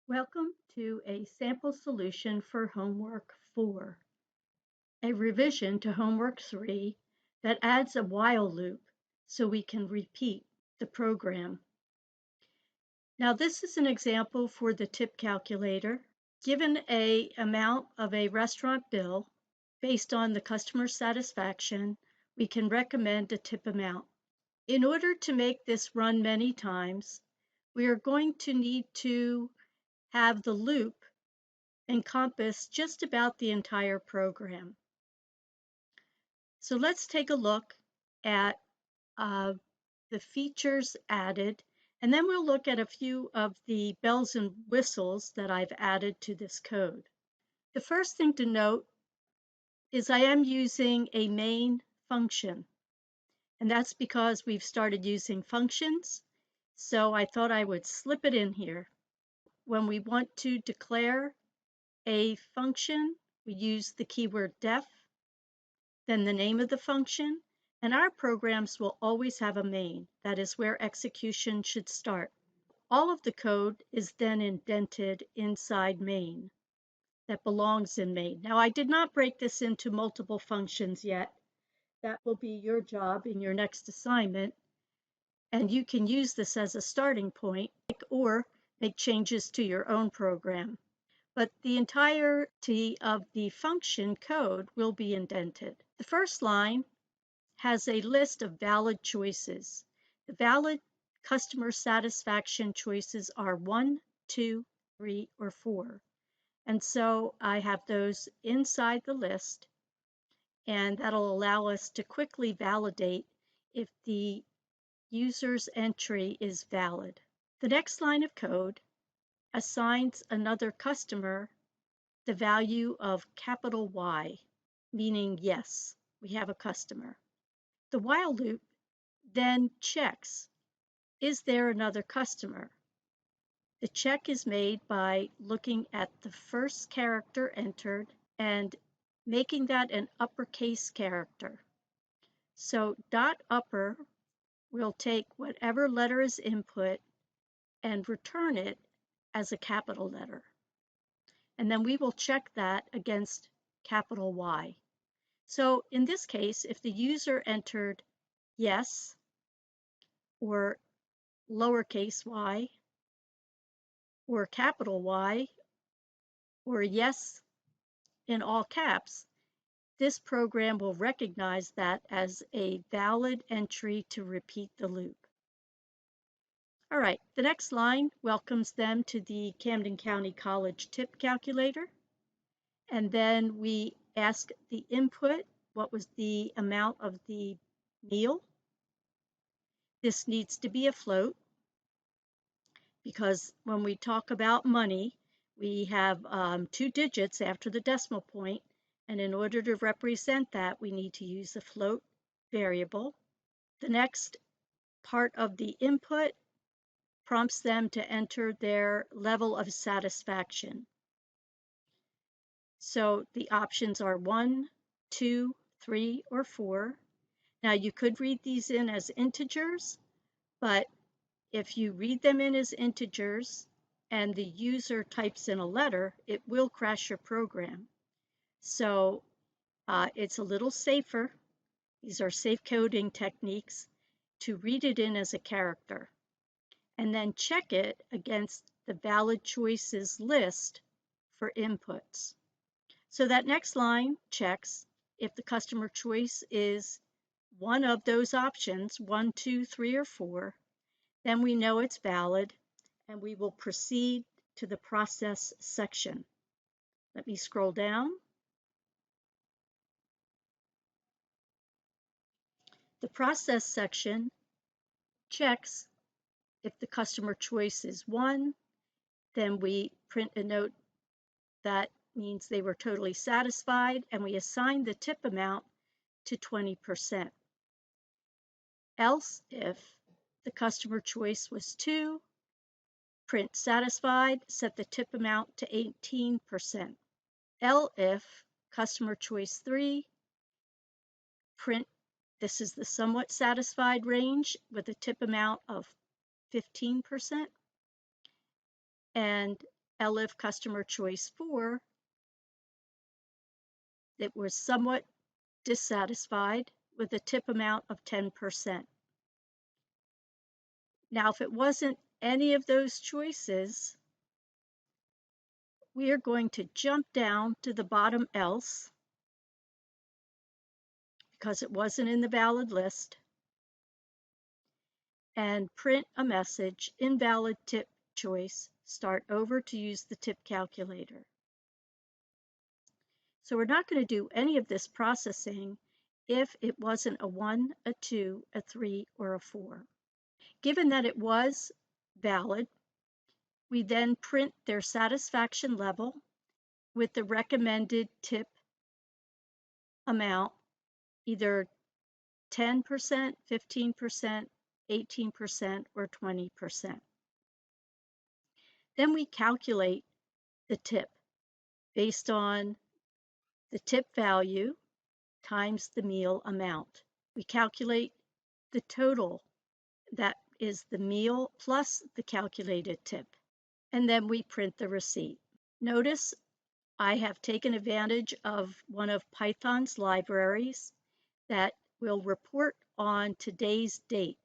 Welcome to a sample solution for homework 4, a revision to homework 3 that adds a while loop so we can repeat the program. Now this is an example for the tip calculator. Given an amount of a restaurant bill, based on the customer satisfaction, we can recommend a tip amount. In order to make this run many times, we are going to need to have the loop encompass just about the entire program. So let's take a look at the features added, and then we'll look at a few of the bells and whistles that I've added to this code. The first thing to note is I am using a main function, and that's because we've started using functions, so I thought I would slip it in here. When we want to declare a function, we use the keyword def, then the name of the function, and our programs will always have a main. That is where execution should start. All of the code is then indented inside main that belongs in main. Now I did not break this into multiple functions yet. That will be your job in your next assignment, and you can use this as a starting point or make changes to your own program. But the entirety of the function code will be indented. The first line has a list of valid choices. The valid customer satisfaction choices are 1, 2, 3, or 4. And so I have those inside the list, and that'll allow us to quickly validate if the user's entry is valid. The next line of code assigns another customer the value of capital Y, meaning yes, we have a customer. The while loop then checks, is there another customer? The check is made by looking at the first character entered and making that an uppercase character. So .upper will take whatever letter is input and return it as a capital letter. And then we will check that against capital Y. So in this case, if the user entered yes or lowercase y or capital Y or yes in all caps, this program will recognize that as a valid entry to repeat the loop. All right, the next line welcomes them to the Camden County College tip calculator. And then we ask the input, what was the amount of the meal? This needs to be a float because when we talk about money, we have 2 digits after the decimal point, and in order to represent that, we need to use a float variable. The next part of the input prompts them to enter their level of satisfaction. So the options are 1, 2, 3, or 4. Now you could read these in as integers, but if you read them in as integers and the user types in a letter, it will crash your program. So it's a little safer. These are safe coding techniques to read it in as a character and then check it against the valid choices list for inputs. So that next line checks if the customer choice is one of those options, 1, 2, 3, or 4, then we know it's valid and we will proceed to the process section. Let me scroll down. The process section checks if the customer choice is 1, then we print a note that means they were totally satisfied, and we assign the tip amount to 20%. Else, if the customer choice was 2, print satisfied, set the tip amount to 18%. Else, if customer choice 3, print, this is the somewhat satisfied range with a tip amount of 15%. And elif customer choice 4 that was somewhat dissatisfied with a tip amount of 10%. Now, if it wasn't any of those choices, we are going to jump down to the bottom else because it wasn't in the valid list and print a message, invalid tip choice, start over to use the tip calculator. So we're not going to do any of this processing if it wasn't a 1, a 2, a 3, or a 4. Given that it was valid, we then print their satisfaction level with the recommended tip amount, either 10%, 15%, 18%, or 20%. Then we calculate the tip based on the tip value times the meal amount. We calculate the total, that is the meal plus the calculated tip, and then we print the receipt. Notice I have taken advantage of one of Python's libraries that will report on today's date.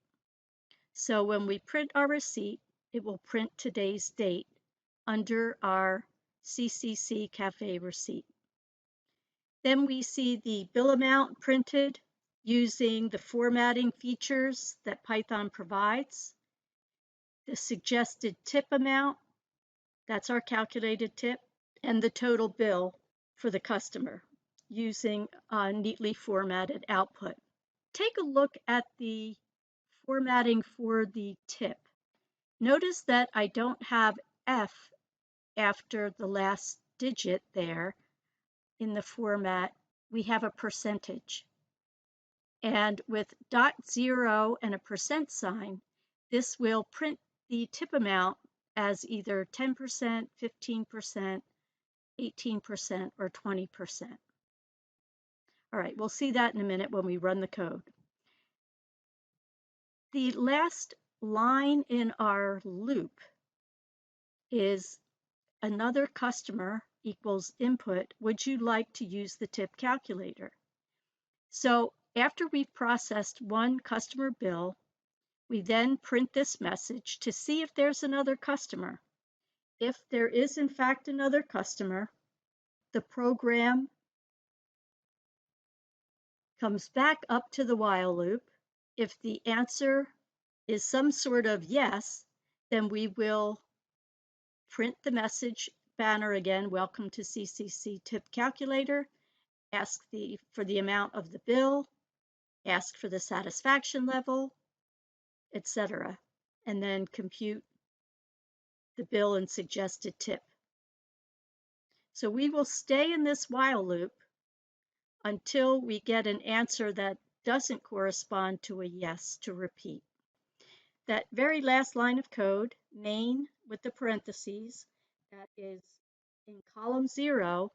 So when we print our receipt, it will print today's date under our CCC Cafe receipt. Then we see the bill amount printed using the formatting features that Python provides. The suggested tip amount, that's our calculated tip, and the total bill for the customer using a neatly formatted output. Take a look at the formatting for the tip. Notice that I don't have F after the last digit there in the format. We have a percentage. And with .0 and a percent sign, this will print the tip amount as either 10%, 15%, 18%, or 20%. All right, we'll see that in a minute when we run the code. The last line in our loop is another customer equals input. Would you like to use the tip calculator? So after we've processed one customer bill, we then print this message to see if there's another customer. If there is in fact another customer, the program comes back up to the while loop. If the answer is some sort of yes, then we will print the message banner again, welcome to CCC Tip Calculator, ask for the amount of the bill, ask for the satisfaction level, etc., and then compute the bill and suggested tip. So we will stay in this while loop until we get an answer that doesn't correspond to a yes to repeat. That very last line of code, main with the parentheses, that is in column 0,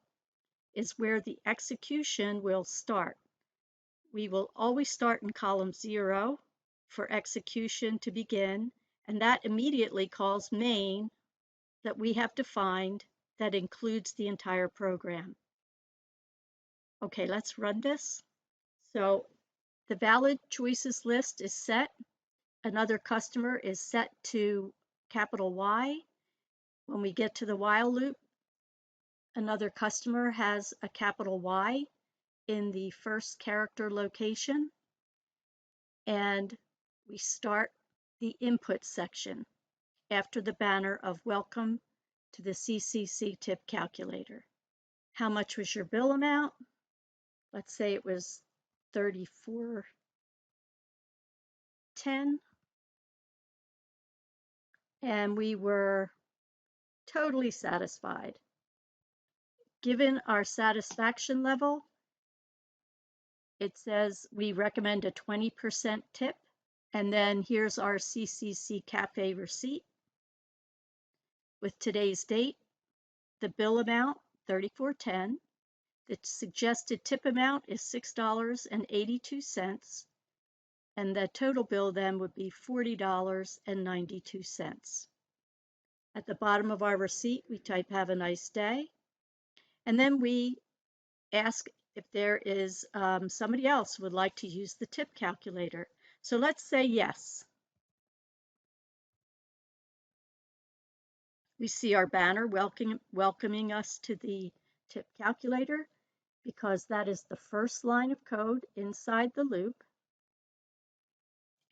is where the execution will start. We will always start in column 0 for execution to begin, and that immediately calls main that we have defined that includes the entire program. Okay, let's run this. So the valid choices list is set. Another customer is set to capital Y. When we get to the while loop, another customer has a capital Y in the first character location, and we start the input section after the banner of welcome to the CCC Tip Calculator. How much was your bill amount? Let's say it was $34.10, and we were totally satisfied. Given our satisfaction level, it says we recommend a 20% tip, and then here's our CCC Cafe receipt with today's date, the bill amount $34.10, the suggested tip amount is $6.82, and the total bill then would be $40.92. At the bottom of our receipt, we type "Have a nice day." And then we ask if there is somebody else who would like to use the tip calculator. So let's say yes. We see our banner welcoming us to the tip calculator because that is the first line of code inside the loop.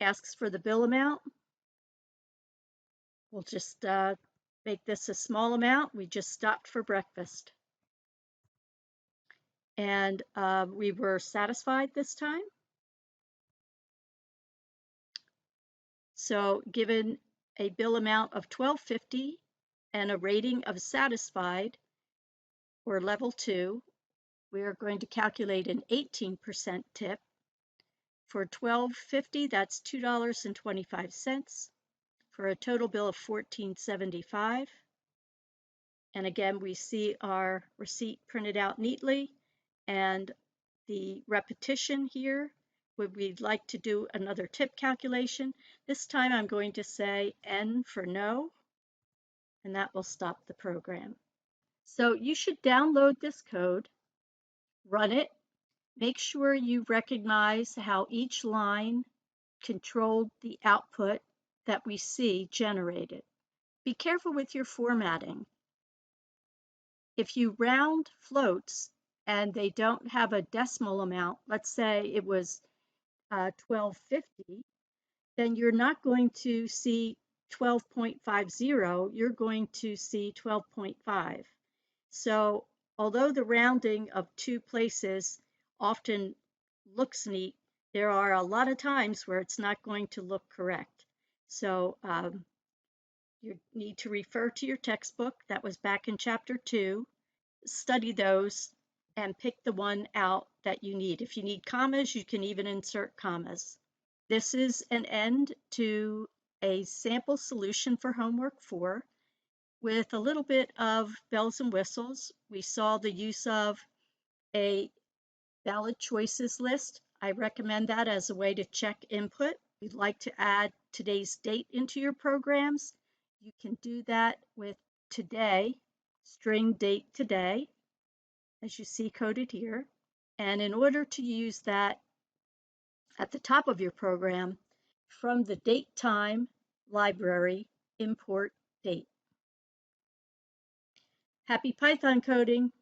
Asks for the bill amount. We'll just make this a small amount. We just stopped for breakfast. And we were satisfied this time. So given a bill amount of $12.50 and a rating of satisfied, or level 2, we are going to calculate an 18% tip. For $12.50, that's $2.25 for a total bill of $14.75. And again, we see our receipt printed out neatly, and the repetition here, would we like to do another tip calculation? This time I'm going to say N for no, and that will stop the program. So you should download this code, run it, make sure you recognize how each line controlled the output that we see generated. Be careful with your formatting. If you round floats and they don't have a decimal amount, let's say it was $12.50, then you're not going to see 12.50, you're going to see 12.5. So although the rounding of two places often looks neat, there are a lot of times where it's not going to look correct. So you need to refer to your textbook. That was back in chapter 2. Study those and pick the one out that you need. If you need commas, you can even insert commas. This is an end to a sample solution for homework 4 with a little bit of bells and whistles. We saw the use of a valid choices list. I recommend that as a way to check input. If you'd like to add today's date into your programs, you can do that with today, string date today, as you see coded here. And in order to use that at the top of your program, from the date time library, import date. Happy Python coding!